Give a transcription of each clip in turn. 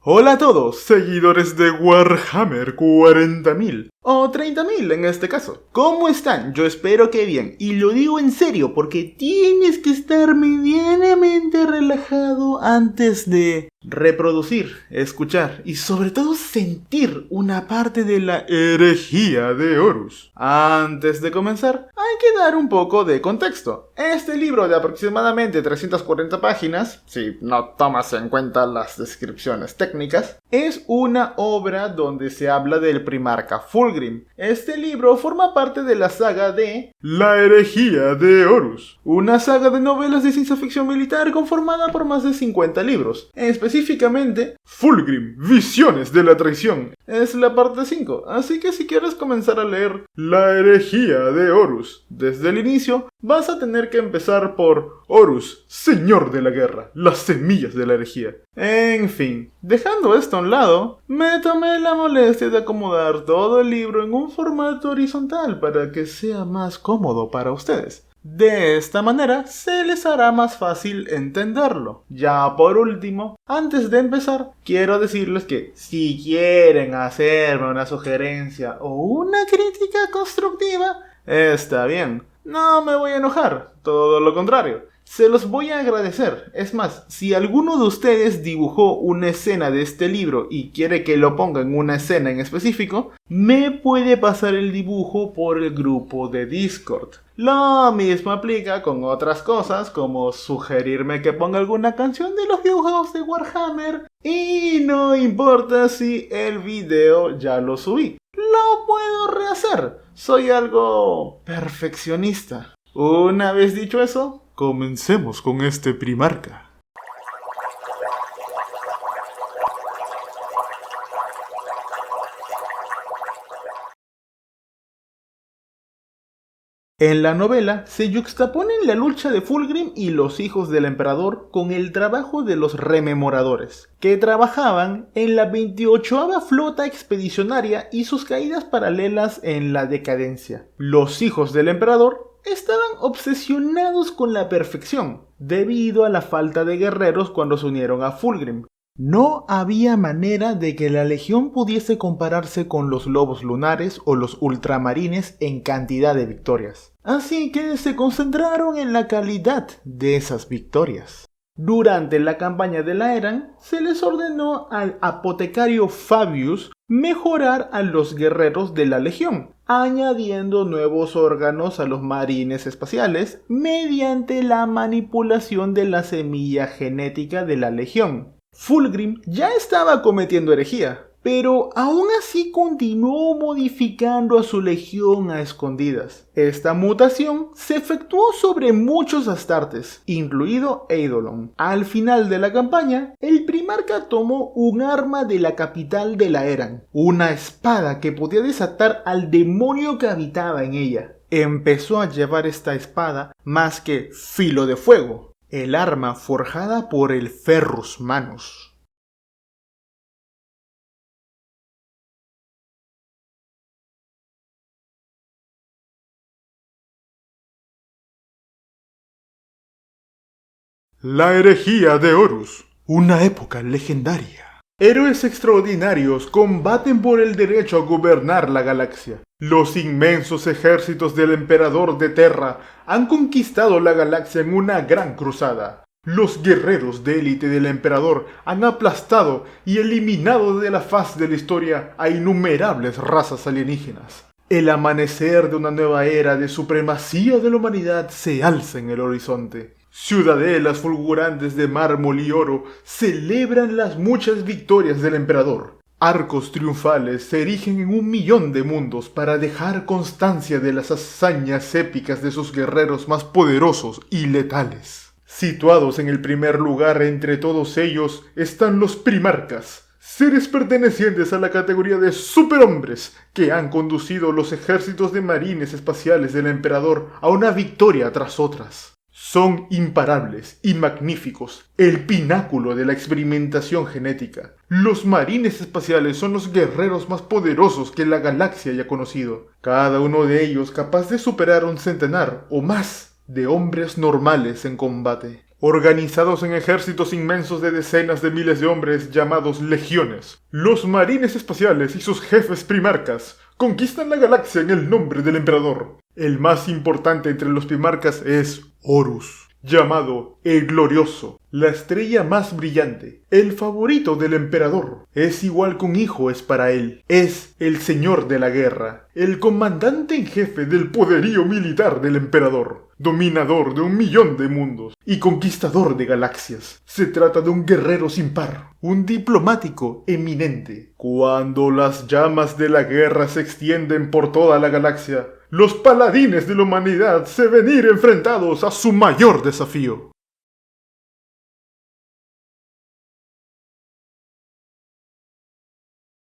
Hola a todos, seguidores de Warhammer 40.000 o 30.000 en este caso. ¿Cómo están? Yo espero que bien, y lo digo en serio porque tienes que estar medianamente relajado antes de reproducir, escuchar y sobre todo sentir una parte de la herejía de Horus. Antes de comenzar, hay que dar un poco de contexto. Este libro de aproximadamente 340 páginas, si no tomas en cuenta las descripciones técnicas, es una obra donde se habla del primarca Fulgrim. Este libro forma parte de la saga de La herejía de Horus, una saga de novelas de ciencia ficción militar conformada por más de 50 libros. Específicamente, Fulgrim, Visiones de la Traición, es la parte 5, así que si quieres comenzar a leer La herejía de Horus desde el inicio, vas a tener que empezar por Horus, Señor de la Guerra, las semillas de la herejía. En fin, dejando esto a un lado, me tomé la molestia de acomodar todo el libro en un formato horizontal para que sea más cómodo para ustedes. De esta manera se les hará más fácil entenderlo. Ya por último, antes de empezar, quiero decirles que si quieren hacerme una sugerencia o una crítica constructiva, está bien. No me voy a enojar, todo lo contrario. Se los voy a agradecer. Es más, si alguno de ustedes dibujó una escena de este libro y quiere que lo ponga en una escena en específico, me puede pasar el dibujo por el grupo de Discord. Lo mismo aplica con otras cosas, como sugerirme que ponga alguna canción de los videojuegos de Warhammer. Y no importa si el video ya lo subí. Lo puedo rehacer. Soy algo perfeccionista. Una vez dicho eso, comencemos con este primarca. En la novela se yuxtaponen la lucha de Fulgrim y los hijos del emperador con el trabajo de los rememoradores, que trabajaban en la 28ª flota expedicionaria y sus caídas paralelas en la decadencia. Los hijos del emperador estaban obsesionados con la perfección, debido a la falta de guerreros cuando se unieron a Fulgrim. No había manera de que la legión pudiese compararse con los lobos lunares o los ultramarines en cantidad de victorias. Así que se concentraron en la calidad de esas victorias. Durante la campaña de la Eran, se les ordenó al apotecario Fabius mejorar a los guerreros de la legión, añadiendo nuevos órganos a los marines espaciales mediante la manipulación de la semilla genética de la legión. Fulgrim ya estaba cometiendo herejía, pero aún así continuó modificando a su legión a escondidas. Esta mutación se efectuó sobre muchos astartes, incluido Eidolon. Al final de la campaña, el primarca tomó un arma de la capital de la Eran, una espada que podía desatar al demonio que habitaba en ella. Empezó a llevar esta espada más que filo de fuego, el arma forjada por el Ferrus Manus. La herejía de Horus, una época legendaria. Héroes extraordinarios combaten por el derecho a gobernar la galaxia. Los inmensos ejércitos del emperador de Terra han conquistado la galaxia en una gran cruzada. Los guerreros de élite del emperador han aplastado y eliminado de la faz de la historia a innumerables razas alienígenas. El amanecer de una nueva era de supremacía de la humanidad se alza en el horizonte. Ciudadelas fulgurantes de mármol y oro celebran las muchas victorias del emperador. Arcos triunfales se erigen en 1.000.000 de mundos para dejar constancia de las hazañas épicas de sus guerreros más poderosos y letales. Situados en el primer lugar entre todos ellos están los primarcas, seres pertenecientes a la categoría de superhombres que han conducido los ejércitos de marines espaciales del emperador a una victoria tras otras. Son imparables y magníficos, el pináculo de la experimentación genética. Los marines espaciales son los guerreros más poderosos que la galaxia haya conocido, cada uno de ellos capaz de superar 1 centenar o más de hombres normales en combate. organizados en ejércitos inmensos de decenas de miles de hombres llamados legiones. Los marines espaciales y sus jefes primarcas conquistan la galaxia en el nombre del emperador. El más importante entre los primarcas es Horus, llamado el Glorioso, la estrella más brillante, el favorito del emperador. Es igual que un hijo es para él. Es el señor de la guerra, el comandante en jefe del poderío militar del emperador, dominador de 1.000.000 de mundos y conquistador de galaxias. Se trata de un guerrero sin par, un diplomático eminente. Cuando las llamas de la guerra se extienden por toda la galaxia, los paladines de la humanidad se ven ir enfrentados a su mayor desafío.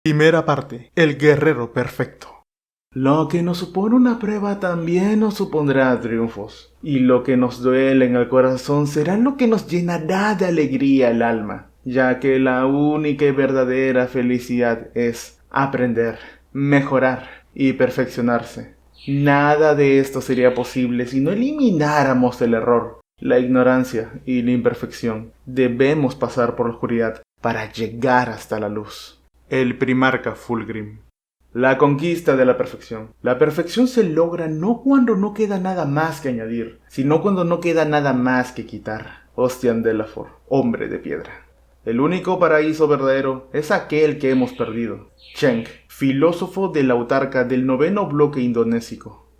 Primera parte. El guerrero perfecto. Lo que nos supone una prueba también nos supondrá triunfos, y lo que nos duele en el corazón será lo que nos llenará de alegría el alma, ya que la única y verdadera felicidad es aprender, mejorar y perfeccionarse. Nada de esto sería posible si no elimináramos el error, la ignorancia y la imperfección. Debemos pasar por la oscuridad para llegar hasta la luz. El primarca Fulgrim. La conquista de la perfección. La perfección se logra no cuando no queda nada más que añadir, sino cuando no queda nada más que quitar. Ostian Delafor, hombre de piedra. El único paraíso verdadero es aquel que hemos perdido. Cheng, filósofo de la autarca del 9º bloque indonésico.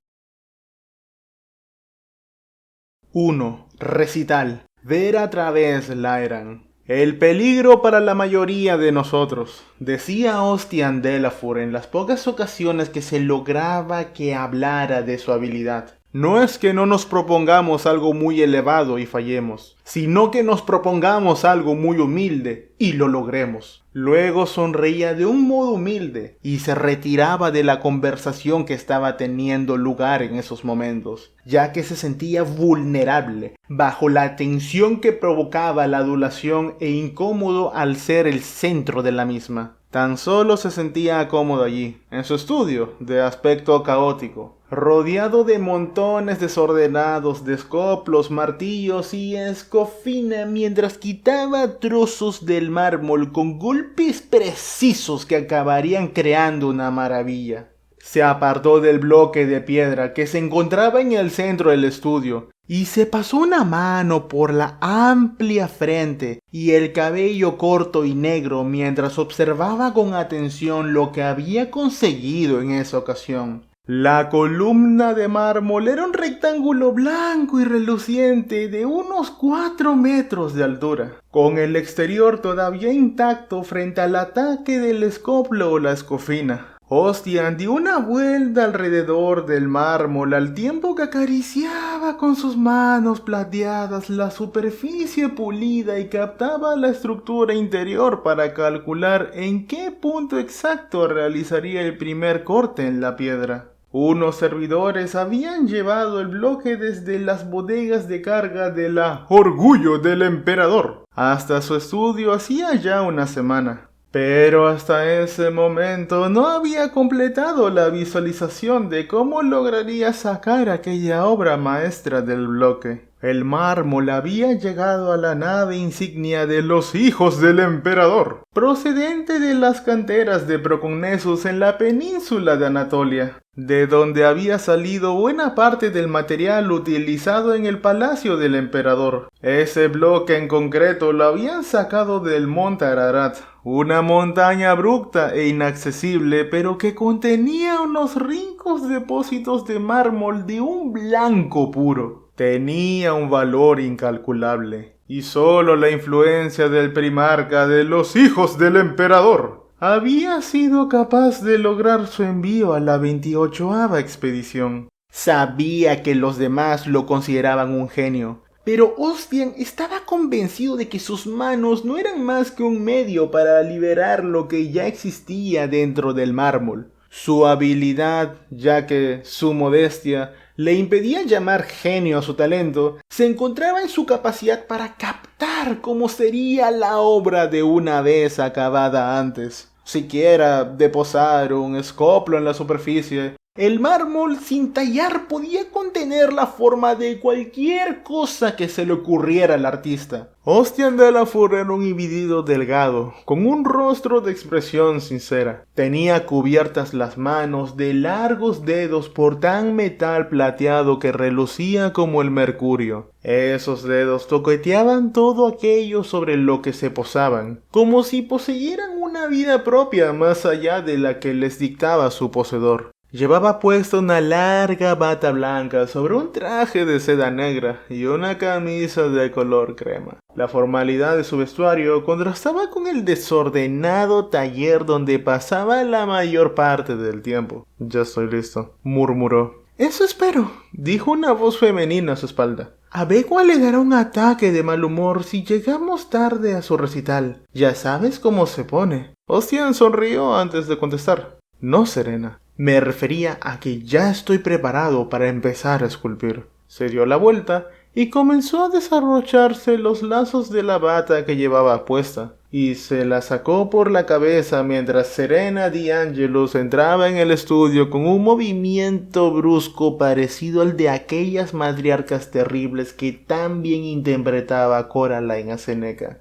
1. Recital. Ver a través Laeran. El peligro para la mayoría de nosotros, decía Ostian Delafor en las pocas ocasiones que se lograba que hablara de su habilidad. No es que no nos propongamos algo muy elevado y fallemos, sino que nos propongamos algo muy humilde y lo logremos. Luego sonreía de un modo humilde y se retiraba de la conversación que estaba teniendo lugar en esos momentos, ya que se sentía vulnerable bajo la tensión que provocaba la adulación e incómodo al ser el centro de la misma. Tan solo se sentía cómodo allí, en su estudio, de aspecto caótico, rodeado de montones desordenados de escoplos, martillos y escofina, mientras quitaba trozos del mármol con golpes precisos que acabarían creando una maravilla. Se apartó del bloque de piedra que se encontraba en el centro del estudio y se pasó una mano por la amplia frente y el cabello corto y negro mientras observaba con atención lo que había conseguido en esa ocasión. La columna de mármol era un rectángulo blanco y reluciente de unos 4 metros de altura, con el exterior todavía intacto frente al ataque del escoplo o la escofina. Ostian dio una vuelta alrededor del mármol al tiempo que acariciaba con sus manos plateadas la superficie pulida y captaba la estructura interior para calcular en qué punto exacto realizaría el primer corte en la piedra. Unos servidores habían llevado el bloque desde las bodegas de carga de la Orgullo del Emperador hasta su estudio hacía ya una semana. Pero hasta ese momento no había completado la visualización de cómo lograría sacar aquella obra maestra del bloque. El mármol había llegado a la nave insignia de los hijos del emperador, procedente de las canteras de Proconnesus en la península de Anatolia, de donde había salido buena parte del material utilizado en el palacio del emperador. Ese bloque en concreto lo habían sacado del monte Ararat, una montaña abrupta e inaccesible, pero que contenía unos ricos depósitos de mármol de un blanco puro. Tenía un valor incalculable, y solo la influencia del primarca de los hijos del emperador había sido capaz de lograr su envío a la 28ª expedición. Sabía que los demás lo consideraban un genio, pero Ostian estaba convencido de que sus manos no eran más que un medio para liberar lo que ya existía dentro del mármol. Su habilidad, ya que su modestia le impedía llamar genio a su talento, se encontraba en su capacidad para captar cómo sería la obra de una vez acabada antes. Siquiera de posar un escoplo en la superficie El mármol sin tallar podía contener la forma de cualquier cosa que se le ocurriera al artista. Ostian de la Fur era un individuo delgado, con un rostro de expresión sincera. Tenía cubiertas las manos de largos dedos por tan metal plateado que relucía como el mercurio. Esos dedos toqueteaban todo aquello sobre lo que se posaban, como si poseyeran una vida propia más allá de la que les dictaba su poseedor. Llevaba puesta una larga bata blanca sobre un traje de seda negra y una camisa de color crema. La formalidad de su vestuario contrastaba con el desordenado taller donde pasaba la mayor parte del tiempo. «Ya estoy listo», murmuró. «Eso espero», dijo una voz femenina a su espalda. «A Becua le dará un ataque de mal humor si llegamos tarde a su recital. Ya sabes cómo se pone». Ostian sonrió antes de contestar. «No, Serena. Me refería a que ya estoy preparado para empezar a esculpir». Se dio la vuelta y comenzó a desabrocharse los lazos de la bata que llevaba puesta, y se la sacó por la cabeza mientras Serena de Angelus entraba en el estudio con un movimiento brusco parecido al de aquellas matriarcas terribles que tan bien interpretaba Coraline a Seneca.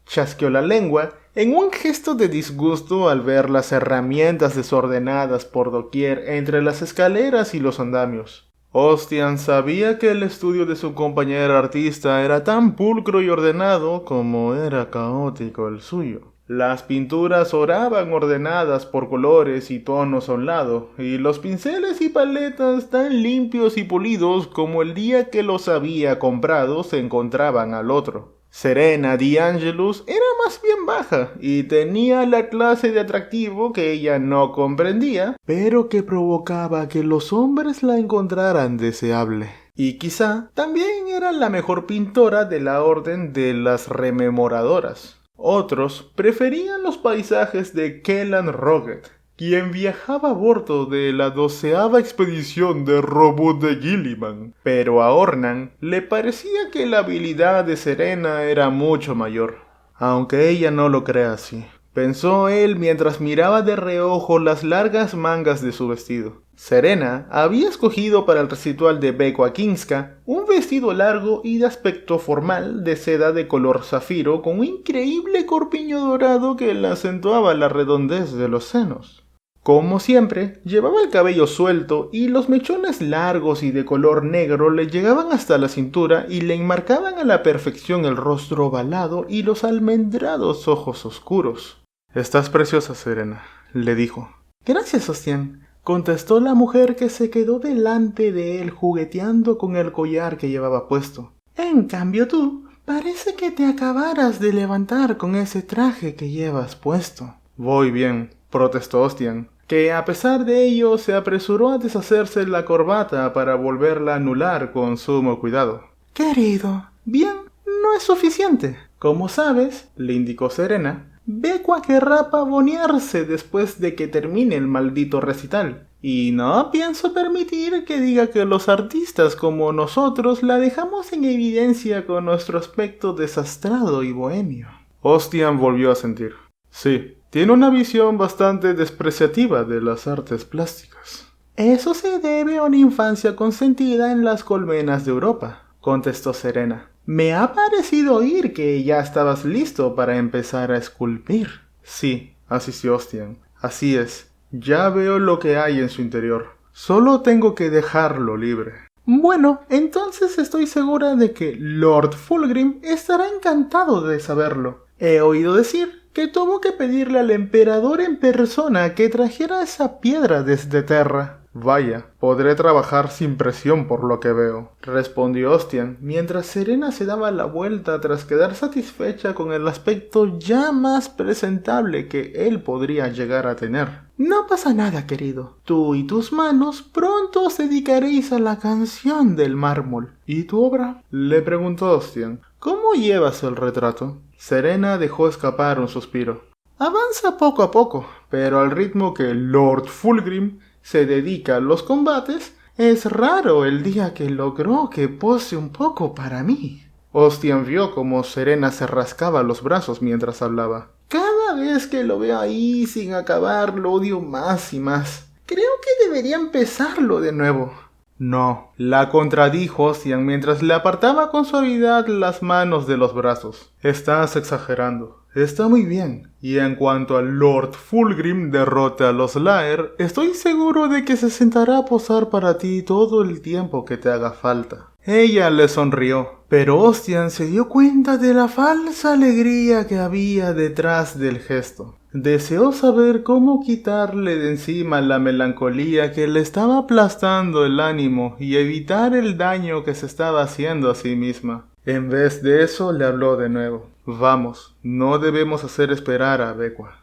Chasqueó la lengua en un gesto de disgusto al ver las herramientas desordenadas por doquier entre las escaleras y los andamios. Ostian sabía que el estudio de su compañera artista era tan pulcro y ordenado como era caótico el suyo. Las pinturas oraban ordenadas por colores y tonos a un lado, y los pinceles y paletas tan limpios y pulidos como el día que los había comprado se encontraban al otro. Serena de Angelus era más bien baja y tenía la clase de atractivo que ella no comprendía, pero que provocaba que los hombres la encontraran deseable. Y quizá también era la mejor pintora de la orden de las rememoradoras. Otros preferían los paisajes de Kellan Roget, quien viajaba a bordo de la 12ª expedición de Robot de Gilliman, pero a Ornan le parecía que la habilidad de Serena era mucho mayor, aunque ella no lo crea así, pensó él mientras miraba de reojo las largas mangas de su vestido. Serena había escogido para el recital de Becua Kingska un vestido largo y de aspecto formal de seda de color zafiro con un increíble corpiño dorado que le acentuaba la redondez de los senos. Como siempre, llevaba el cabello suelto y los mechones largos y de color negro le llegaban hasta la cintura y le enmarcaban a la perfección el rostro ovalado y los almendrados ojos oscuros. «Estás preciosa, Serena», le dijo. «Gracias, Ostian», contestó la mujer que se quedó delante de él jugueteando con el collar que llevaba puesto. «En cambio tú, parece que te acabaras de levantar con ese traje que llevas puesto». «Voy bien», protestó Ostian, que a pesar de ello se apresuró a deshacerse la corbata para volverla a anular con sumo cuidado. «Querido, bien, no es suficiente. Como sabes», le indicó Serena, «Becua querrá pavonearse después de que termine el maldito recital. Y no pienso permitir que diga que los artistas como nosotros la dejamos en evidencia con nuestro aspecto desastrado y bohemio». Ostian volvió a sentir. «Sí, tiene una visión bastante despreciativa de las artes plásticas». «Eso se debe a una infancia consentida en las colmenas de Europa», contestó Serena. «Me ha parecido oír que ya estabas listo para empezar a esculpir». «Sí», asistió Ostian. «Así es. Ya veo lo que hay en su interior. Solo tengo que dejarlo libre». «Bueno, entonces estoy segura de que Lord Fulgrim estará encantado de saberlo. He oído decir que tuvo que pedirle al emperador en persona que trajera esa piedra desde Terra». «Vaya, podré trabajar sin presión por lo que veo», respondió Ostian, mientras Serena se daba la vuelta tras quedar satisfecha con el aspecto ya más presentable que él podría llegar a tener. «No pasa nada, querido. Tú y tus manos pronto os dedicaréis a la canción del mármol». «¿Y tu obra?», le preguntó Ostian. «¿Cómo llevas el retrato?». Serena dejó escapar un suspiro. «Avanza poco a poco, pero al ritmo que Lord Fulgrim se dedica a los combates, es raro el día que logró que pose un poco para mí». Ostian vio cómo Serena se rascaba los brazos mientras hablaba. «Cada vez que lo veo ahí sin acabar lo odio más y más. Creo que debería empezarlo de nuevo. No, la contradijo Ostian mientras le apartaba con suavidad las manos de los brazos. Estás exagerando. Está muy bien. Y en cuanto a Lord Fulgrim derrote a los Laer, estoy seguro de que se sentará a posar para ti todo el tiempo que te haga falta. Ella le sonrió, pero Ostian se dio cuenta de la falsa alegría que había detrás del gesto. Deseó saber cómo quitarle de encima la melancolía que le estaba aplastando el ánimo y evitar el daño que se estaba haciendo a sí misma. En vez de eso le habló de nuevo. Vamos, no debemos hacer esperar a Bequa.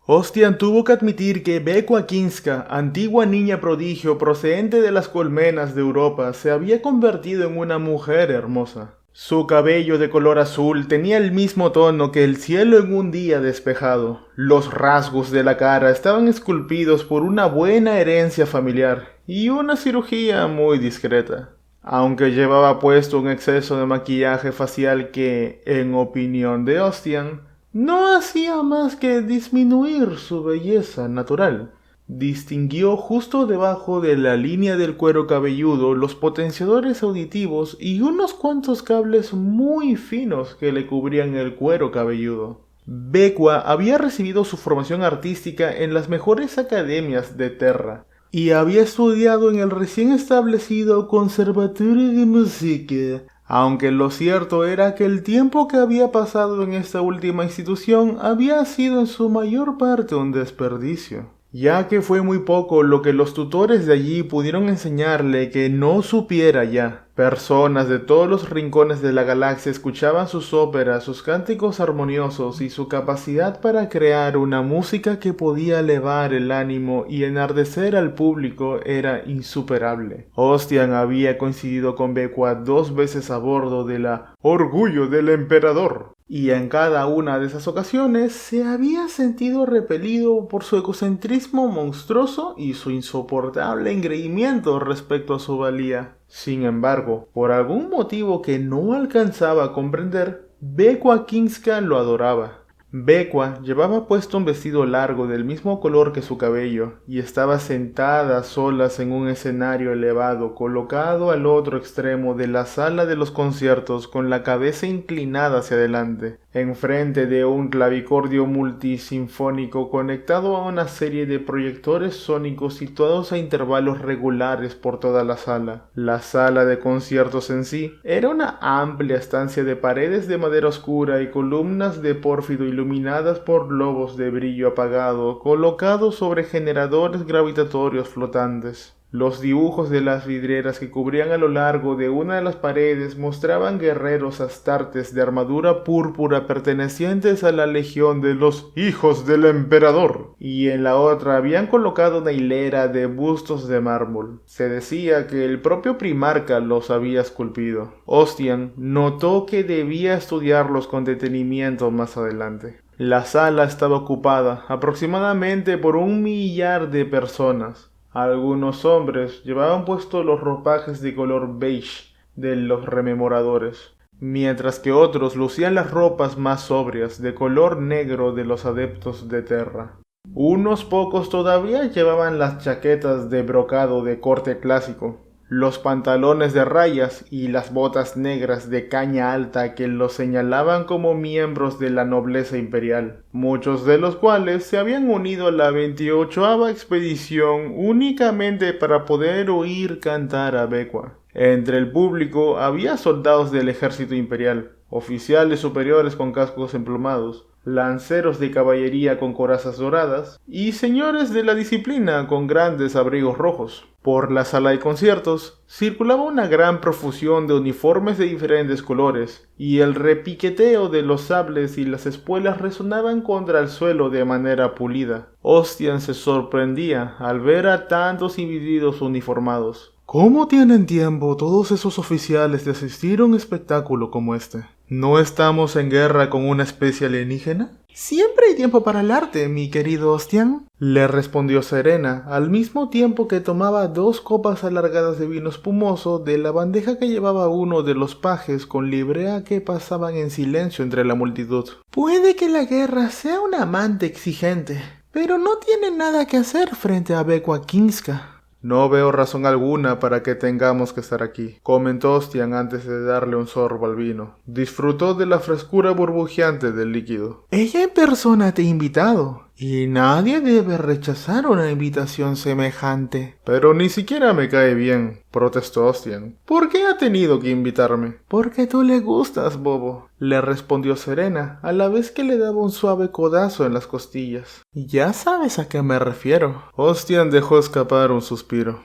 Ostian tuvo que admitir que Bequa Kinska, antigua niña prodigio procedente de las colmenas de Europa, se había convertido en una mujer hermosa. Su cabello de color azul tenía el mismo tono que el cielo en un día despejado. Los rasgos de la cara estaban esculpidos por una buena herencia familiar y una cirugía muy discreta. Aunque llevaba puesto un exceso de maquillaje facial que, en opinión de Ostian, no hacía más que disminuir su belleza natural. Distinguió justo debajo de la línea del cuero cabelludo los potenciadores auditivos y unos cuantos cables muy finos que le cubrían el cuero cabelludo. Bequa había recibido su formación artística en las mejores academias de Terra y había estudiado en el recién establecido Conservatorio de Música. Aunque lo cierto era que el tiempo que había pasado en esta última institución había sido en su mayor parte un desperdicio, ya que fue muy poco lo que los tutores de allí pudieron enseñarle que no supiera ya. Personas de todos los rincones de la galaxia escuchaban sus óperas, sus cánticos armoniosos y su capacidad para crear una música que podía elevar el ánimo y enardecer al público era insuperable. Ostian había coincidido con Bequa 2 veces a bordo de la Orgullo del Emperador, y en cada una de esas ocasiones se había sentido repelido por su egocentrismo monstruoso y su insoportable engreimiento respecto a su valía. Sin embargo, por algún motivo que no alcanzaba a comprender, Bequa Kinska lo adoraba. Bequa llevaba puesto un vestido largo del mismo color que su cabello y estaba sentada a solas en un escenario elevado colocado al otro extremo de la sala de los conciertos con la cabeza inclinada hacia adelante, enfrente de un clavicordio multisinfónico conectado a una serie de proyectores sónicos situados a intervalos regulares por toda la sala. La sala de conciertos en sí era una amplia estancia de paredes de madera oscura y columnas de pórfido iluminadas por globos de brillo apagado colocados sobre generadores gravitatorios flotantes. Los dibujos de las vidrieras que cubrían a lo largo de una de las paredes mostraban guerreros astartes de armadura púrpura pertenecientes a la legión de los hijos del emperador, y en la otra habían colocado una hilera de bustos de mármol. Se decía que el propio primarca los había esculpido. Ostian notó que debía estudiarlos con detenimiento más adelante. La sala estaba ocupada aproximadamente por 1 millar de personas. Algunos hombres llevaban puestos los ropajes de color beige de los rememoradores, mientras que otros lucían las ropas más sobrias de color negro de los adeptos de Terra. Unos pocos todavía llevaban las chaquetas de brocado de corte clásico, los pantalones de rayas y las botas negras de caña alta que los señalaban como miembros de la nobleza imperial, muchos de los cuales se habían unido a la 28ª expedición únicamente para poder oír cantar a Bequa. Entre el público había soldados del ejército imperial, oficiales superiores con cascos emplumados, lanceros de caballería con corazas doradas y señores de la disciplina con grandes abrigos rojos. Por la sala de conciertos circulaba una gran profusión de uniformes de diferentes colores y el repiqueteo de los sables y las espuelas resonaban contra el suelo de manera pulida. Ostian se sorprendía al ver a tantos individuos uniformados. ¿Cómo tienen tiempo todos esos oficiales de asistir a un espectáculo como este? ¿No estamos en guerra con una especie alienígena? Siempre hay tiempo para el arte, mi querido Ostian, le respondió Serena, al mismo tiempo que tomaba 2 copas alargadas de vino espumoso de la bandeja que llevaba uno de los pajes con librea que pasaban en silencio entre la multitud. Puede que la guerra sea una amante exigente, pero no tiene nada que hacer frente a Bekwa Kingska. No veo razón alguna para que tengamos que estar aquí, comentó Ostian antes de darle un sorbo al vino. Disfrutó de la frescura burbujeante del líquido. Ella en persona te ha invitado, y nadie debe rechazar una invitación semejante. Pero ni siquiera me cae bien, protestó Ostian. ¿Por qué ha tenido que invitarme? Porque tú le gustas, bobo, le respondió Serena, a la vez que le daba un suave codazo en las costillas. Ya sabes a qué me refiero. Ostian dejó escapar un suspiro.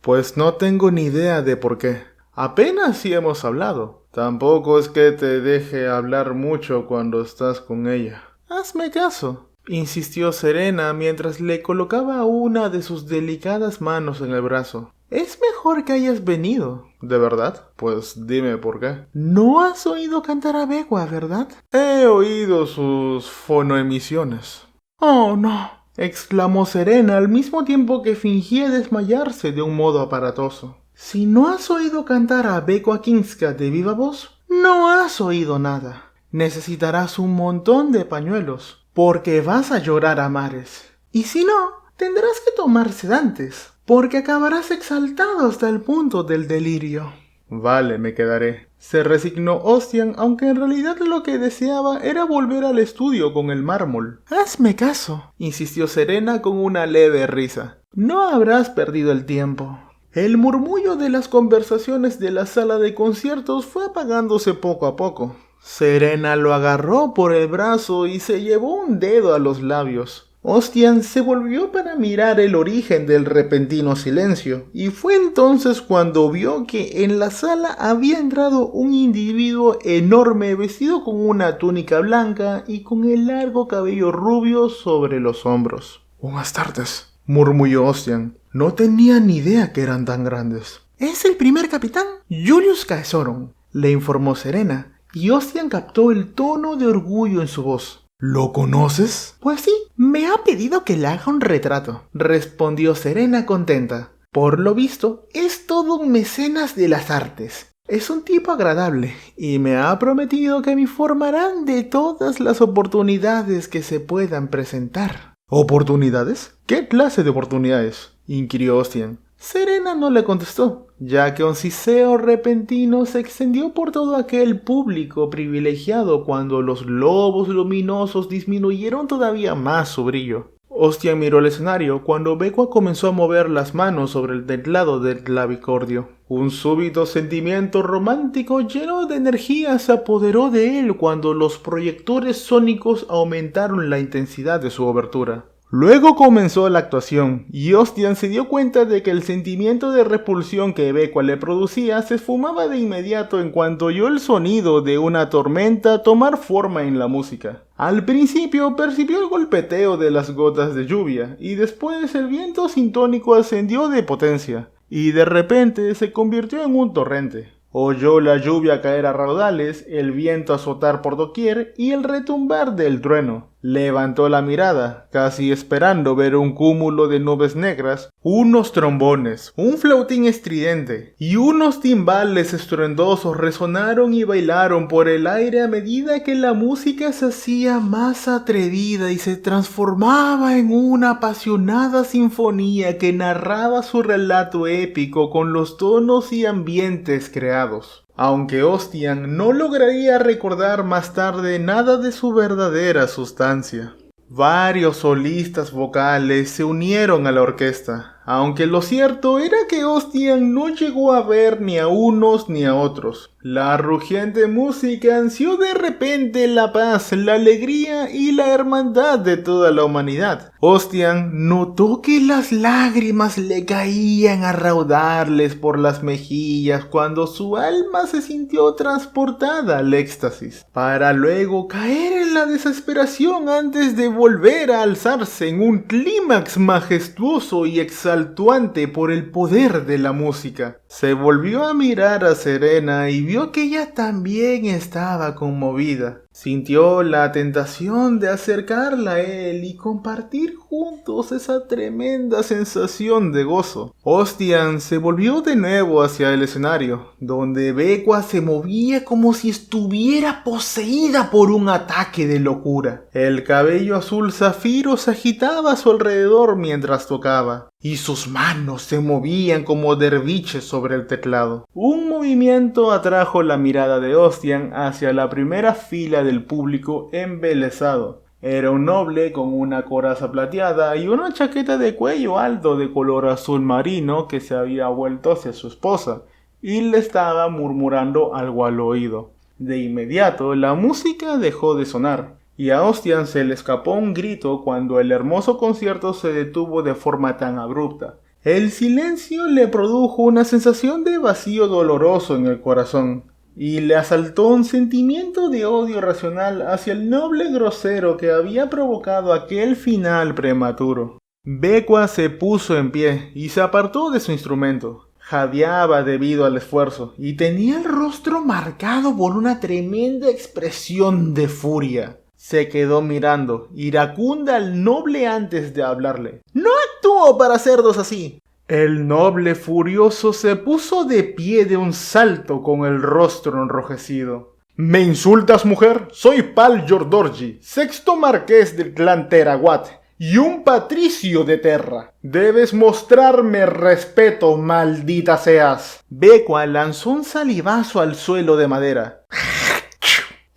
Pues no tengo ni idea de por qué. Apenas sí hemos hablado. Tampoco es que te deje hablar mucho cuando estás con ella. Hazme caso, insistió Serena mientras le colocaba una de sus delicadas manos en el brazo. Es mejor que hayas venido. ¿De verdad? Pues dime por qué. No has oído cantar a Bekwa, ¿verdad? He oído sus fonoemisiones. Oh, no, exclamó Serena al mismo tiempo que fingía desmayarse de un modo aparatoso. Si no has oído cantar a Bekwa Kingska de viva voz, no has oído nada. Necesitarás un montón de pañuelos, porque vas a llorar a mares. Y si no, tendrás que tomar sedantes, porque acabarás exaltado hasta el punto del delirio. Vale, me quedaré. Se resignó Ostian, aunque en realidad lo que deseaba era volver al estudio con el mármol. Hazme caso, insistió Serena con una leve risa. No habrás perdido el tiempo. El murmullo de las conversaciones de la sala de conciertos fue apagándose poco a poco. Serena lo agarró por el brazo y se llevó un dedo a los labios. Ostian se volvió para mirar el origen del repentino silencio, y fue entonces cuando vio que en la sala había entrado un individuo enorme vestido con una túnica blanca y con el largo cabello rubio sobre los hombros. «Buenas tardes», murmulló Ostian. No tenía ni idea que eran tan grandes. «Es el primer capitán, Julius Caesoron», le informó Serena, y Ostian captó el tono de orgullo en su voz. ¿Lo conoces? Pues sí, me ha pedido que le haga un retrato, respondió Serena contenta. Por lo visto, es todo un mecenas de las artes. Es un tipo agradable y me ha prometido que me informarán de todas las oportunidades que se puedan presentar. ¿Oportunidades? ¿Qué clase de oportunidades?, inquirió Ostian. Serena no le contestó, ya que un siseo repentino se extendió por todo aquel público privilegiado cuando los globos luminosos disminuyeron todavía más su brillo. Ostian miró el escenario cuando Bekwa comenzó a mover las manos sobre el teclado del clavicordio. Un súbito sentimiento romántico lleno de energía se apoderó de él cuando los proyectores sónicos aumentaron la intensidad de su obertura. Luego comenzó la actuación, y Ostian se dio cuenta de que el sentimiento de repulsión que Bekwa le producía se esfumaba de inmediato en cuanto oyó el sonido de una tormenta tomar forma en la música. Al principio percibió el golpeteo de las gotas de lluvia, y después el viento sintónico ascendió de potencia, y de repente se convirtió en un torrente. Oyó la lluvia caer a raudales, el viento azotar por doquier y el retumbar del trueno. Levantó la mirada, casi esperando ver un cúmulo de nubes negras, unos trombones, un flautín estridente y unos timbales estruendosos resonaron y bailaron por el aire a medida que la música se hacía más atrevida y se transformaba en una apasionada sinfonía que narraba su relato épico con los tonos y ambientes creados. Aunque Ostian no lograría recordar más tarde nada de su verdadera sustancia. Varios solistas vocales se unieron a la orquesta, aunque lo cierto era que Ostian no llegó a ver ni a unos ni a otros. La rugiente música ansió de repente la paz, la alegría y la hermandad de toda la humanidad. Ostian notó que las lágrimas le caían a raudales por las mejillas cuando su alma se sintió transportada al éxtasis, para luego caer en la desesperación antes de volver a alzarse en un clímax majestuoso y exaltuante por el poder de la música. Se volvió a mirar a Serena y vio que ella también estaba conmovida. Sintió la tentación de acercarla a él y compartir juntos esa tremenda sensación de gozo. Ostian se volvió de nuevo hacia el escenario, donde Becua se movía como si estuviera poseída por un ataque de locura. El cabello azul zafiro se agitaba a su alrededor mientras tocaba, y sus manos se movían como derviches sobre el teclado. Un movimiento atrajo la mirada de Ostian hacia la primera fila del público embelesado. Era un noble con una coraza plateada y una chaqueta de cuello alto de color azul marino que se había vuelto hacia su esposa y le estaba murmurando algo al oído. De inmediato la música dejó de sonar y a Ostian se le escapó un grito cuando el hermoso concierto se detuvo de forma tan abrupta. El silencio le produjo una sensación de vacío doloroso en el corazón y le asaltó un sentimiento de odio racional hacia el noble grosero que había provocado aquel final prematuro. Becua se puso en pie y se apartó de su instrumento. Jadeaba debido al esfuerzo y tenía el rostro marcado por una tremenda expresión de furia. Se quedó mirando, iracunda al noble antes de hablarle. «No actúo para cerdos así». El noble furioso se puso de pie de un salto con el rostro enrojecido. «¿Me insultas, mujer? Soy Pal Giordorgi, sexto marqués del clan Teraguat y un patricio de Terra. Debes mostrarme respeto, maldita seas». Becua lanzó un salivazo al suelo de madera.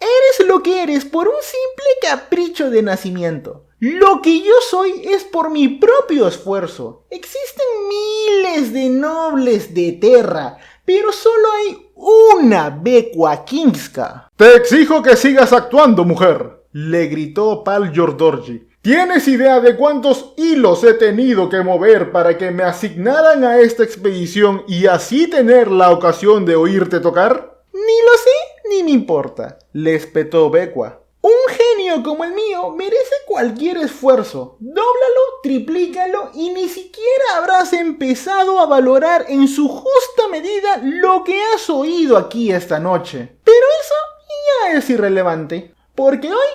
«Eres lo que eres por un simple capricho de nacimiento. Lo que yo soy es por mi propio esfuerzo. Existen miles de nobles de Terra, pero solo hay una Becua Kingska». «Te exijo que sigas actuando, mujer», le gritó Pal Giordorgi. «¿Tienes idea de cuántos hilos he tenido que mover para que me asignaran a esta expedición y así tener la ocasión de oírte tocar?» «Ni lo sé, ni me importa», le espetó Becua. «Un genio como el mío merece cualquier esfuerzo. Dóblalo, triplícalo y ni siquiera habrás empezado a valorar en su justa medida lo que has oído aquí esta noche. Pero eso ya es irrelevante, porque hoy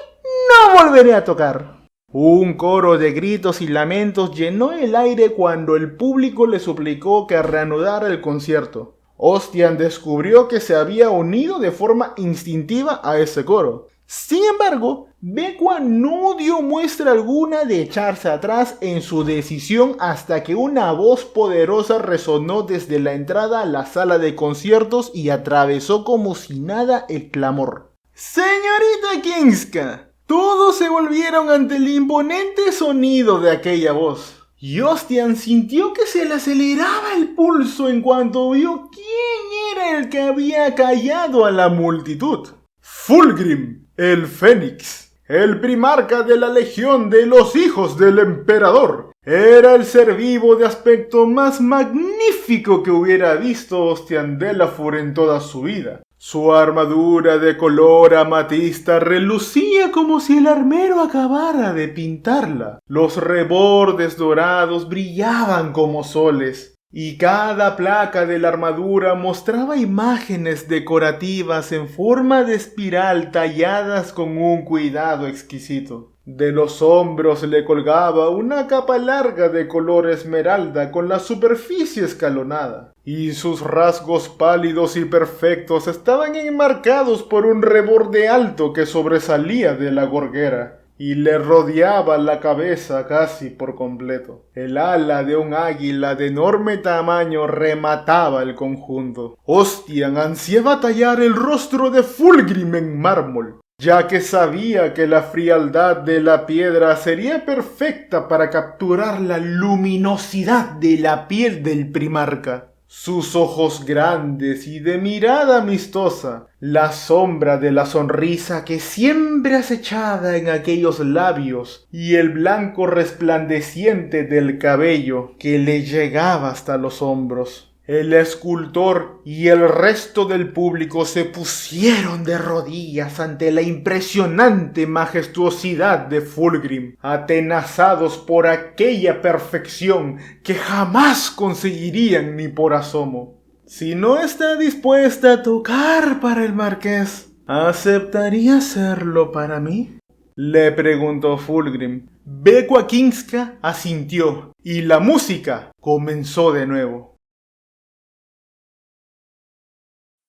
no volveré a tocar». Un coro de gritos y lamentos llenó el aire cuando el público le suplicó que reanudara el concierto. Ostian descubrió que se había unido de forma instintiva a ese coro. Sin embargo, Becua no dio muestra alguna de echarse atrás en su decisión hasta que una voz poderosa resonó desde la entrada a la sala de conciertos y atravesó como si nada el clamor. «Señorita Kingska». Todos se volvieron ante el imponente sonido de aquella voz. Y Ostian sintió que se le aceleraba el pulso en cuanto vio quién era el que había callado a la multitud. «Fulgrim, el Fénix, el primarca de la legión de los hijos del emperador». Era el ser vivo de aspecto más magnífico que hubiera visto Ostian Delafur en toda su vida. Su armadura de color amatista relucía como si el armero acabara de pintarla. Los rebordes dorados brillaban como soles, y cada placa de la armadura mostraba imágenes decorativas en forma de espiral talladas con un cuidado exquisito. De los hombros le colgaba una capa larga de color esmeralda con la superficie escalonada, y sus rasgos pálidos y perfectos estaban enmarcados por un reborde alto que sobresalía de la gorguera y le rodeaba la cabeza casi por completo. El ala de un águila de enorme tamaño remataba el conjunto. Ostian ansiaba tallar el rostro de Fulgrim en mármol, ya que sabía que la frialdad de la piedra sería perfecta para capturar la luminosidad de la piel del primarca. Sus ojos grandes y de mirada amistosa, la sombra de la sonrisa que siempre acechaba en aquellos labios y el blanco resplandeciente del cabello que le llegaba hasta los hombros. El escultor y el resto del público se pusieron de rodillas ante la impresionante majestuosidad de Fulgrim, atenazados por aquella perfección que jamás conseguirían ni por asomo. «Si no está dispuesta a tocar para el marqués, ¿Aceptaría hacerlo para mí?, le preguntó Fulgrim. Bekua Kingska asintió y la música comenzó de nuevo.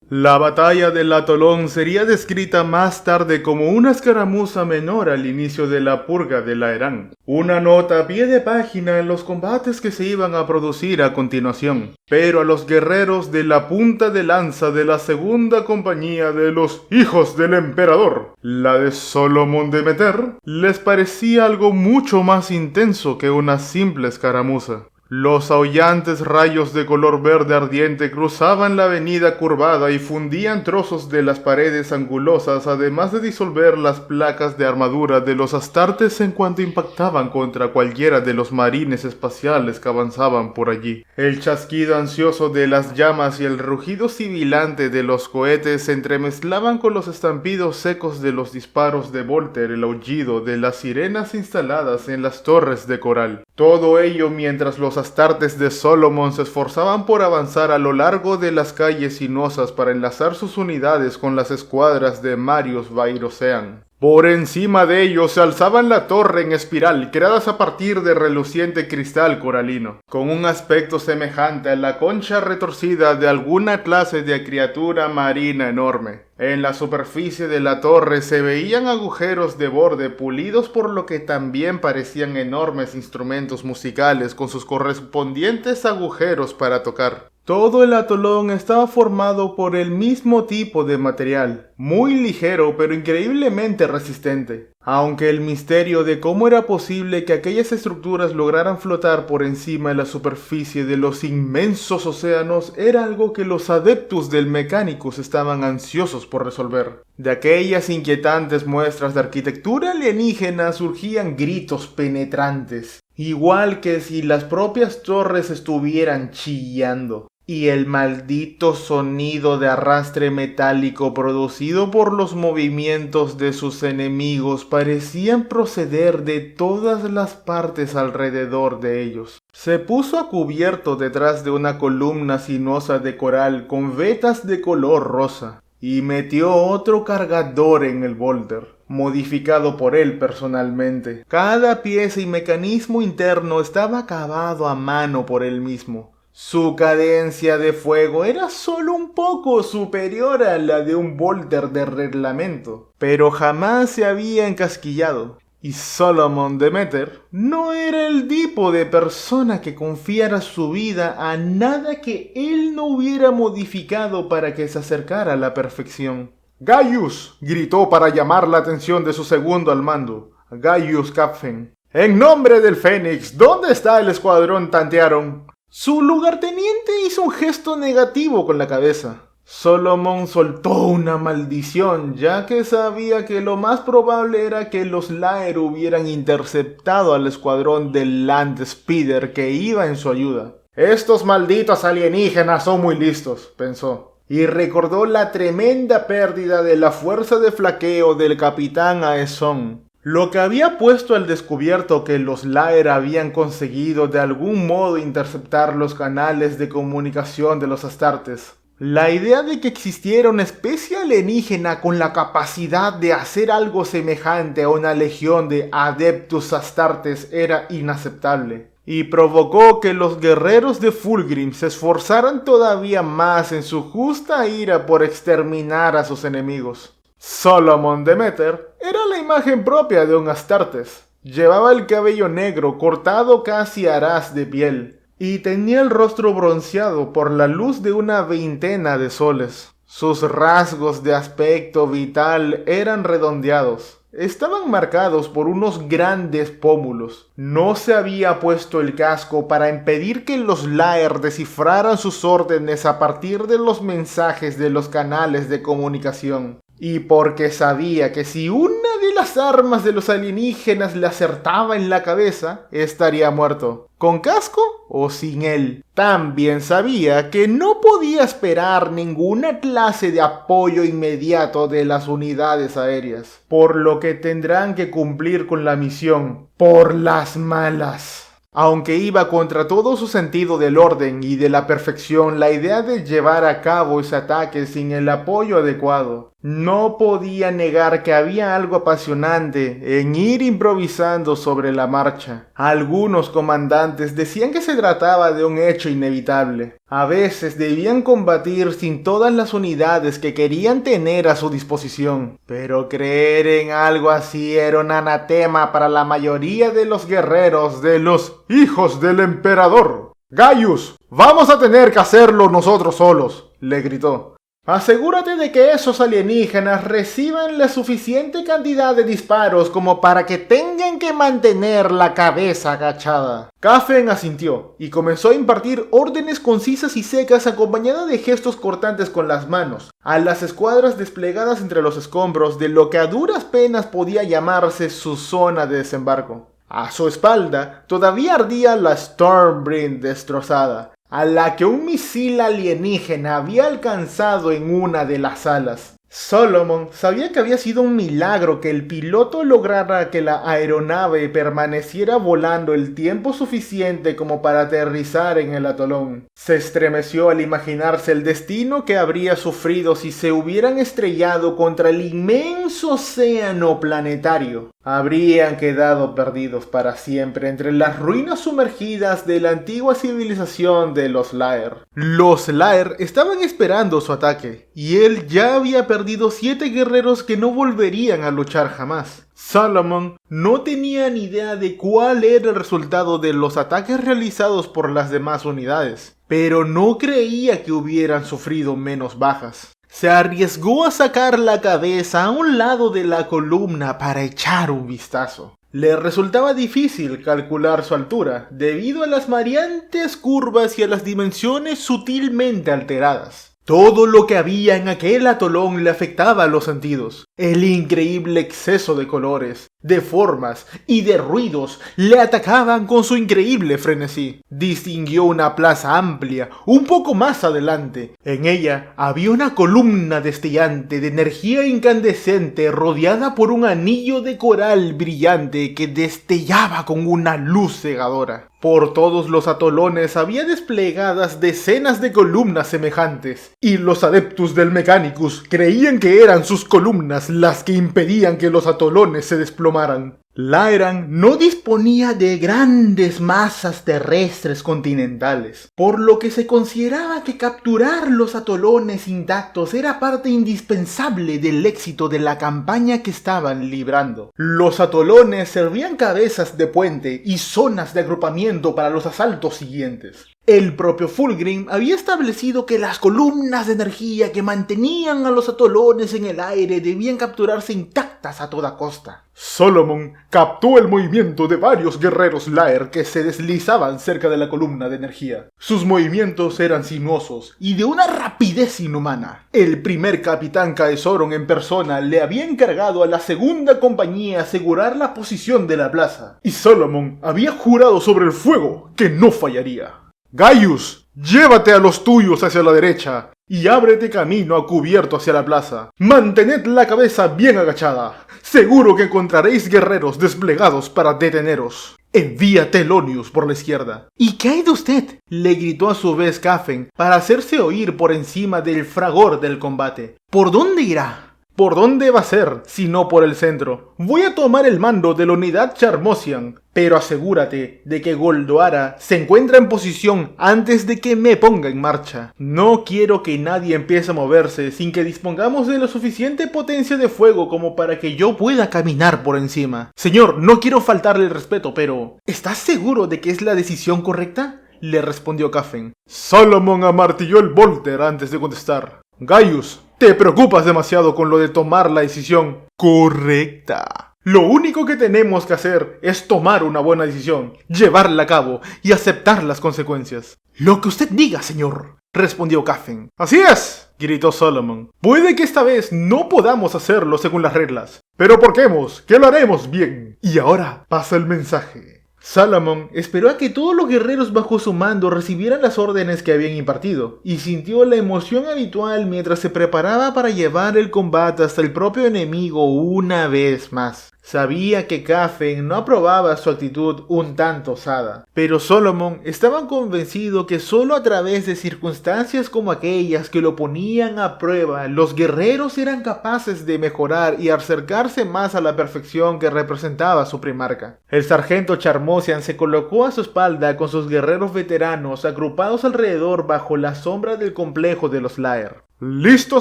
La batalla del Atolón sería descrita más tarde como una escaramuza menor al inicio de la purga de Laeran, una nota a pie de página en los combates que se iban a producir a continuación. Pero a los guerreros de la punta de lanza de la segunda compañía de los Hijos del Emperador, la de Solomon de Meter, les parecía algo mucho más intenso que una simple escaramuza. Los aullantes rayos de color verde ardiente cruzaban la avenida curvada y fundían trozos de las paredes angulosas, además de disolver las placas de armadura de los astartes en cuanto impactaban contra cualquiera de los marines espaciales que avanzaban por allí. El chasquido ansioso de las llamas y el rugido sibilante de los cohetes se entremezclaban con los estampidos secos de los disparos de Volter, el aullido de las sirenas instaladas en las torres de coral. Todo ello mientras los astartes de Solomon se esforzaban por avanzar a lo largo de las calles sinuosas para enlazar sus unidades con las escuadras de Marius Vairosean. Por encima de ellos se alzaban la torre en espiral, creadas a partir de reluciente cristal coralino, con un aspecto semejante a la concha retorcida de alguna clase de criatura marina enorme. En la superficie de la torre se veían agujeros de borde pulidos por lo que también parecían enormes instrumentos musicales con sus correspondientes agujeros para tocar. Todo el atolón estaba formado por el mismo tipo de material, muy ligero pero increíblemente resistente. Aunque el misterio de cómo era posible que aquellas estructuras lograran flotar por encima de la superficie de los inmensos océanos era algo que los adeptos del Mechanicus estaban ansiosos por resolver. De aquellas inquietantes muestras de arquitectura alienígena surgían gritos penetrantes, igual que si las propias torres estuvieran chillando. Y el maldito sonido de arrastre metálico producido por los movimientos de sus enemigos parecían proceder de todas las partes alrededor de ellos. Se puso a cubierto detrás de una columna sinuosa de coral con vetas de color rosa y metió otro cargador en el boulder, modificado por él personalmente. Cada pieza y mecanismo interno estaba acabado a mano por él mismo. Su cadencia de fuego era solo un poco superior a la de un boulder de reglamento, pero jamás se había encasquillado. Y Solomon de Meter no era el tipo de persona que confiara su vida a nada que él no hubiera modificado para que se acercara a la perfección. «Gaius», gritó para llamar la atención de su segundo al mando, Gaius Kapfen. «En nombre del Fénix, ¿dónde está el escuadrón Tantearon?» Su lugarteniente hizo un gesto negativo con la cabeza. Solomon soltó una maldición, ya que sabía que lo más probable era que los Laer hubieran interceptado al escuadrón del Land Speeder que iba en su ayuda. «Estos malditos alienígenas son muy listos», pensó, y recordó la tremenda pérdida de la fuerza de flaqueo del capitán Aeson, lo que había puesto al descubierto que los Laer habían conseguido de algún modo interceptar los canales de comunicación de los astartes. La idea de que existiera una especie alienígena con la capacidad de hacer algo semejante a una legión de adeptus astartes era inaceptable, y provocó que los guerreros de Fulgrim se esforzaran todavía más en su justa ira por exterminar a sus enemigos. Solomon de Meter era la imagen propia de un Astartes. Llevaba el cabello negro cortado casi a ras de piel y tenía el rostro bronceado por la luz de una veintena de soles. Sus rasgos de aspecto vital eran redondeados. Estaban marcados por unos grandes pómulos. No se había puesto el casco para impedir que los Laer descifraran sus órdenes a partir de los mensajes de los canales de comunicación. Y porque sabía que si una de las armas de los alienígenas le acertaba en la cabeza, estaría muerto, con casco o sin él. También sabía que no podía esperar ninguna clase de apoyo inmediato de las unidades aéreas, por lo que tendrán que cumplir con la misión por las malas. Aunque iba contra todo su sentido del orden y de la perfección, la idea de llevar a cabo ese ataque sin el apoyo adecuado No podía negar que había algo apasionante en ir improvisando sobre la marcha. Algunos comandantes decían que se trataba de un hecho inevitable. A veces debían combatir sin todas las unidades que querían tener a su disposición. Pero creer en algo así era un anatema para la mayoría de los guerreros de los hijos del emperador. «Gaius, vamos a tener que hacerlo nosotros solos», le gritó. «Asegúrate de que esos alienígenas reciban la suficiente cantidad de disparos como para que tengan que mantener la cabeza agachada». Kafen asintió y comenzó a impartir órdenes concisas y secas acompañadas de gestos cortantes con las manos a las escuadras desplegadas entre los escombros de lo que a duras penas podía llamarse su zona de desembarco. A su espalda todavía ardía la Stormwind destrozada, a la que un misil alienígena había alcanzado en una de las alas. Solomon sabía que había sido un milagro que el piloto lograra que la aeronave permaneciera volando el tiempo suficiente como para aterrizar en el atolón. Se estremeció al imaginarse el destino que habría sufrido si se hubieran estrellado contra el inmenso océano planetario. Habrían quedado perdidos para siempre entre las ruinas sumergidas de la antigua civilización de los Laer. Los Laer estaban esperando su ataque, y él ya había perdido 7 guerreros que no volverían a luchar jamás. Solomon no tenía ni idea de cuál era el resultado de los ataques realizados por las demás unidades, pero no creía que hubieran sufrido menos bajas. Se arriesgó a sacar la cabeza a un lado de la columna para echar un vistazo. Le resultaba difícil calcular su altura, debido a las variantes curvas y a las dimensiones sutilmente alteradas. Todo lo que había en aquel atolón le afectaba a los sentidos. El increíble exceso de colores, de formas y de ruidos le atacaban con su increíble frenesí. Distinguió una plaza amplia, un poco más adelante. En ella había una columna destellante de energía incandescente rodeada por un anillo de coral brillante que destellaba con una luz cegadora. Por todos los atolones había desplegadas decenas de columnas semejantes, y los adeptus del Mechanicus creían que eran sus columnas las que impedían que los atolones se desplomaran. Laeran no disponía de grandes masas terrestres continentales, por lo que se consideraba que capturar los atolones intactos era parte indispensable del éxito de la campaña que estaban librando. Los atolones servían cabezas de puente y zonas de agrupamiento para los asaltos siguientes. El propio Fulgrim había establecido que las columnas de energía que mantenían a los atolones en el aire debían capturarse intactas a toda costa. Solomon captó el movimiento de varios guerreros Laer que se deslizaban cerca de la columna de energía. Sus movimientos eran sinuosos y de una rapidez inhumana. El primer capitán Caesoron en persona le había encargado a la segunda compañía asegurar la posición de la plaza, y Solomon había jurado sobre el fuego que no fallaría. «Gaius, llévate a los tuyos hacia la derecha y ábrete camino a cubierto hacia la plaza. Mantened la cabeza bien agachada. Seguro que encontraréis guerreros desplegados para deteneros. Envía Telonius por la izquierda». «¿Y qué hay de usted?», le gritó a su vez Kafen para hacerse oír por encima del fragor del combate. «¿Por dónde irá?». «¿Por dónde va a ser, si no por el centro? Voy a tomar el mando de la unidad Charmosian, pero asegúrate de que Goldoara se encuentra en posición antes de que me ponga en marcha. No quiero que nadie empiece a moverse sin que dispongamos de la suficiente potencia de fuego como para que yo pueda caminar por encima. Señor, no quiero faltarle el respeto, pero ¿estás seguro de que es la decisión correcta?», le respondió Kafen. Solomon amartilló el Volter antes de contestar. «Gaius, te preocupas demasiado con lo de tomar la decisión correcta. Lo único que tenemos que hacer es tomar una buena decisión, llevarla a cabo y aceptar las consecuencias». «Lo que usted diga, señor», respondió Kafen. «Así es», gritó Solomon. «Puede que esta vez no podamos hacerlo según las reglas, pero porquemos que lo haremos bien. Y ahora pasa el mensaje». Solomon esperó a que todos los guerreros bajo su mando recibieran las órdenes que habían impartido, y sintió la emoción habitual mientras se preparaba para llevar el combate hasta el propio enemigo una vez más. Sabía que Kafen no aprobaba su actitud un tanto osada, pero Solomon estaba convencido que solo a través de circunstancias como aquellas que lo ponían a prueba, los guerreros eran capaces de mejorar y acercarse más a la perfección que representaba su primarca. El sargento Charmosian se colocó a su espalda con sus guerreros veteranos agrupados alrededor bajo la sombra del complejo de los Laer. ¿Listo,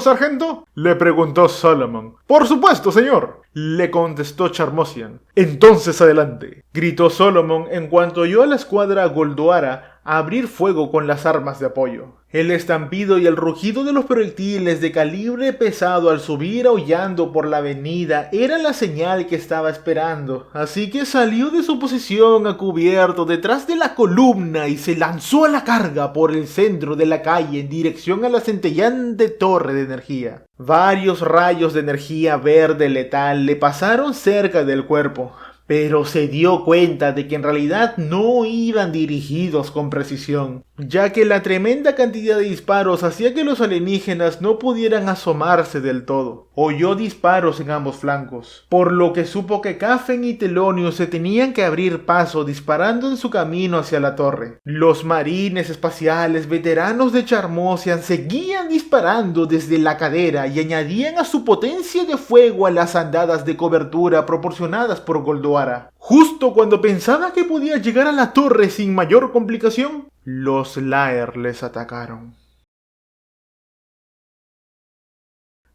sargento?, le preguntó Solomon. «Por supuesto, señor», le contestó Charmosian. «Entonces adelante», gritó Solomon en cuanto oyó a la escuadra Goldoara abrir fuego con las armas de apoyo. El estampido y el rugido de los proyectiles de calibre pesado al subir aullando por la avenida era la señal que estaba esperando, así que salió de su posición a cubierto detrás de la columna y se lanzó a la carga por el centro de la calle en dirección a la centellante torre de energía. Varios rayos de energía verde letal le pasaron cerca del cuerpo, pero se dio cuenta de que en realidad no iban dirigidos con precisión, ya que la tremenda cantidad de disparos hacía que los alienígenas no pudieran asomarse del todo. Oyó disparos en ambos flancos, por lo que supo que Kafen y Telonius se tenían que abrir paso disparando en su camino hacia la torre. Los marines espaciales veteranos de Charmosian seguían disparando desde la cadera y añadían a su potencia de fuego a las andadas de cobertura proporcionadas por Goldoara. Justo cuando pensaba que podía llegar a la torre sin mayor complicación, los Laer les atacaron.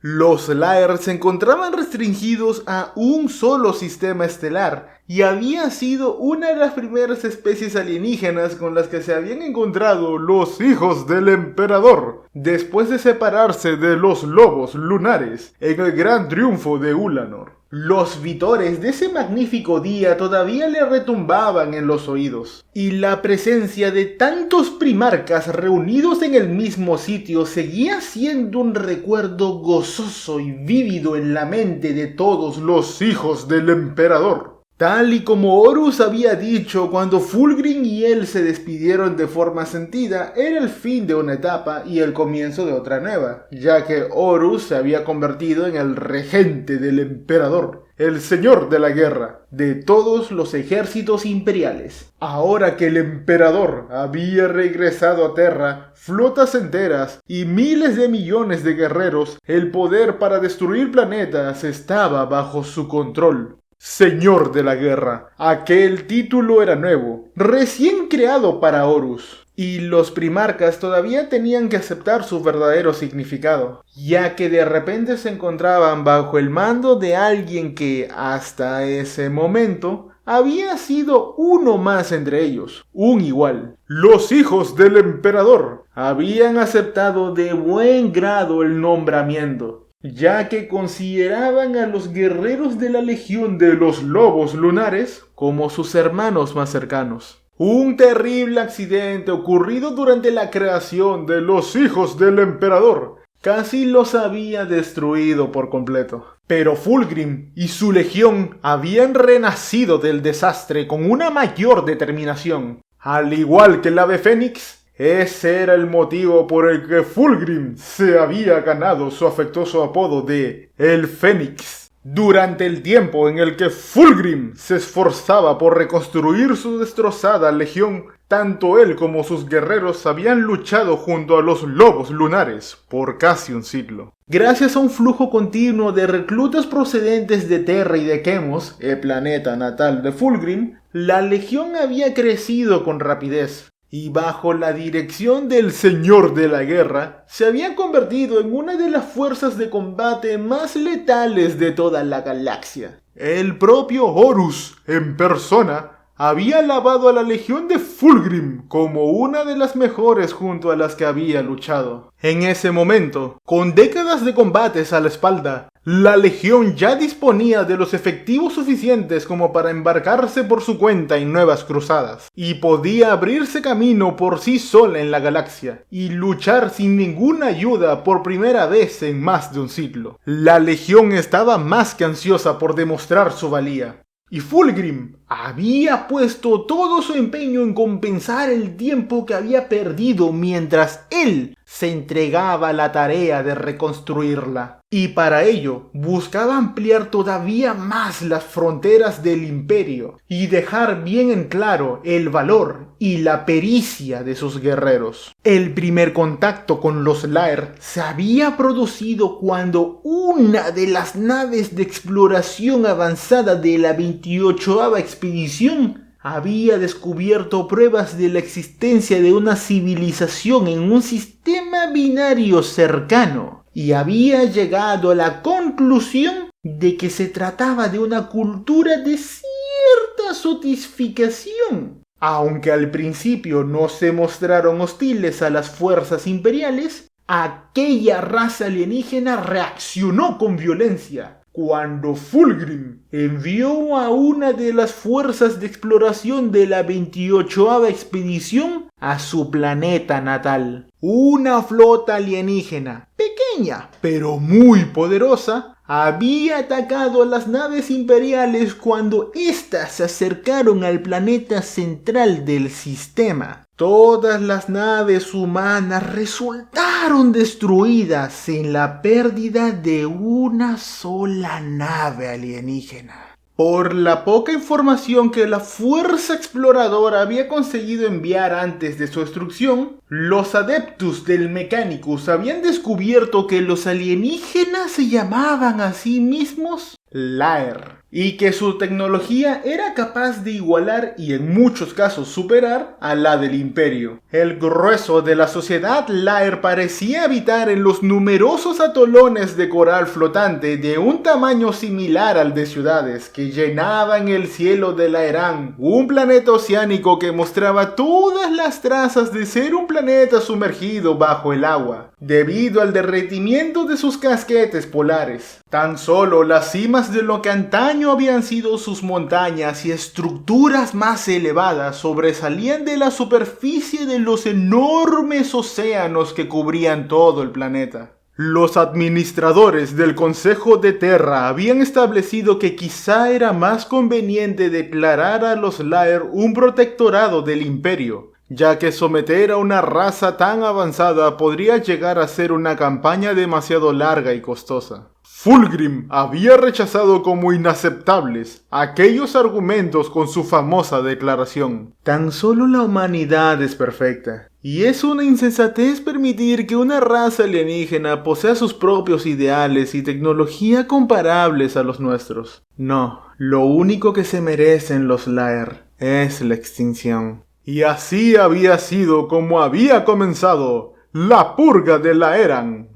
Los Laer se encontraban restringidos a un solo sistema estelar y había sido una de las primeras especies alienígenas con las que se habían encontrado los hijos del emperador, después de separarse de los lobos lunares en el gran triunfo de Ulanor. Los vitores de ese magnífico día todavía le retumbaban en los oídos, y la presencia de tantos primarcas reunidos en el mismo sitio seguía siendo un recuerdo gozoso y vívido en la mente de todos los hijos del emperador. Tal y como Horus había dicho cuando Fulgrim y él se despidieron de forma sentida, era el fin de una etapa y el comienzo de otra nueva, ya que Horus se había convertido en el regente del emperador, el señor de la guerra, de todos los ejércitos imperiales. Ahora que el emperador había regresado a Terra, flotas enteras y miles de millones de guerreros, el poder para destruir planetas estaba bajo su control. Señor de la guerra. Aquel título era nuevo, recién creado para Horus, y los primarcas todavía tenían que aceptar su verdadero significado, ya que de repente se encontraban bajo el mando de alguien que, hasta ese momento, había sido uno más entre ellos, un igual. Los hijos del emperador habían aceptado de buen grado el nombramiento, ya que consideraban a los guerreros de la Legión de los Lobos Lunares como sus hermanos más cercanos. Un terrible accidente ocurrido durante la creación de los hijos del emperador casi los había destruido por completo. Pero Fulgrim y su legión habían renacido del desastre con una mayor determinación. Al igual que el ave fénix, ese era el motivo por el que Fulgrim se había ganado su afectuoso apodo de El Fénix. Durante el tiempo en el que Fulgrim se esforzaba por reconstruir su destrozada legión, tanto él como sus guerreros habían luchado junto a los lobos lunares por casi un siglo. Gracias a un flujo continuo de reclutas procedentes de Terra y de Chemos, el planeta natal de Fulgrim, la legión había crecido con rapidez, y bajo la dirección del Señor de la Guerra, se había convertido en una de las fuerzas de combate más letales de toda la galaxia. El propio Horus, en persona, había alabado a la Legión de Fulgrim como una de las mejores junto a las que había luchado. En ese momento, con décadas de combates a la espalda, la Legión ya disponía de los efectivos suficientes como para embarcarse por su cuenta en nuevas cruzadas, y podía abrirse camino por sí sola en la galaxia, y luchar sin ninguna ayuda por primera vez en más de un siglo. La Legión estaba más que ansiosa por demostrar su valía, y Fulgrim había puesto todo su empeño en compensar el tiempo que había perdido mientras él se entregaba a la tarea de reconstruirla. Y para ello buscaba ampliar todavía más las fronteras del imperio y dejar bien en claro el valor y la pericia de sus guerreros. El primer contacto con los Lair se había producido cuando una de las naves de exploración avanzada de la 28ª expedición había descubierto pruebas de la existencia de una civilización en un sistema binario cercano y había llegado a la conclusión de que se trataba de una cultura de cierta sofisticación. Aunque al principio no se mostraron hostiles a las fuerzas imperiales, aquella raza alienígena reaccionó con violencia cuando Fulgrim envió a una de las fuerzas de exploración de la 28ª expedición a su planeta natal. Una flota alienígena, pequeña pero muy poderosa, había atacado a las naves imperiales cuando éstas se acercaron al planeta central del sistema. Todas las naves humanas resultaron destruidas en la pérdida de una sola nave alienígena. Por la poca información que la fuerza exploradora había conseguido enviar antes de su destrucción, los adeptos del Mechanicus habían descubierto que los alienígenas se llamaban a sí mismos Lair, y que su tecnología era capaz de igualar y en muchos casos superar a la del Imperio. El grueso de la sociedad Lair parecía habitar en los numerosos atolones de coral flotante de un tamaño similar al de ciudades que llenaban el cielo de Laeran, un planeta oceánico que mostraba todas las trazas de ser un planeta sumergido bajo el agua, debido al derretimiento de sus casquetes polares. Tan solo las cimas de lo que antaño habían sido sus montañas y estructuras más elevadas sobresalían de la superficie de los enormes océanos que cubrían todo el planeta. Los administradores del Consejo de Terra habían establecido que quizá era más conveniente declarar a los Lair un protectorado del Imperio, ya que someter a una raza tan avanzada podría llegar a ser una campaña demasiado larga y costosa. Fulgrim había rechazado como inaceptables aquellos argumentos con su famosa declaración. Tan solo la humanidad es perfecta, y es una insensatez permitir que una raza alienígena posea sus propios ideales y tecnología comparables a los nuestros. No, lo único que se merecen los Lair es la extinción. Y así había sido como había comenzado la purga de Laeran.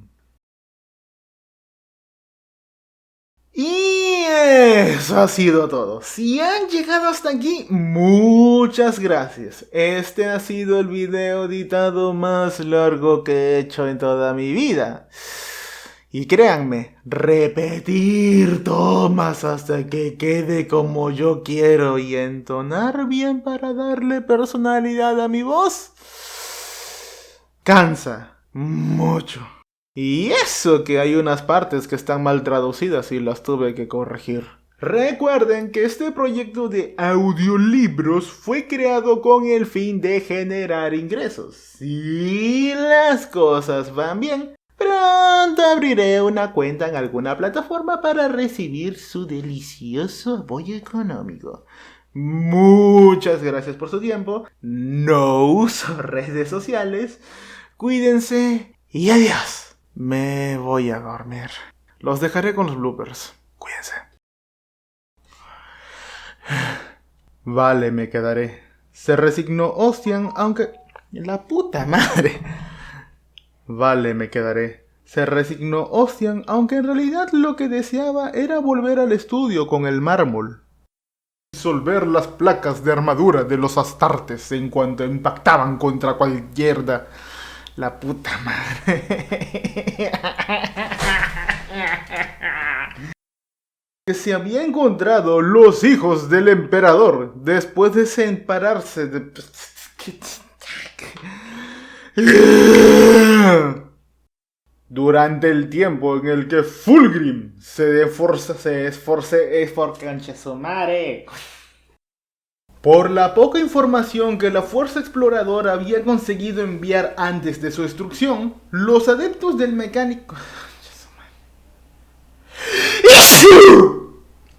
Y eso ha sido todo. Si han llegado hasta aquí, muchas gracias. Este ha sido el video editado más largo que he hecho en toda mi vida. Y créanme, repetir tomas hasta que quede como yo quiero y entonar bien para darle personalidad a mi voz, cansa mucho. Y eso que hay unas partes que están mal traducidas y las tuve que corregir. Recuerden que este proyecto de audiolibros fue creado con el fin de generar ingresos. Si las cosas van bien, pronto abriré una cuenta en alguna plataforma para recibir su delicioso apoyo económico. Muchas gracias por su tiempo. No uso redes sociales. Cuídense y adiós. Me voy a dormir. Los dejaré con los bloopers. Cuídense. Vale, me quedaré. Se resignó Ostian, aunque... La puta madre. Vale, me quedaré. Se resignó Ostian, aunque en realidad lo que deseaba era volver al estudio con el mármol. Disolver las placas de armadura de los astartes en cuanto impactaban contra cualquier... La puta madre. Que se había encontrado los hijos del emperador después de separarse de... Durante el tiempo en el que Fulgrim se esforce por cancha su madre. Por la poca información que la fuerza exploradora había conseguido enviar antes de su destrucción, los adeptos del mecánico...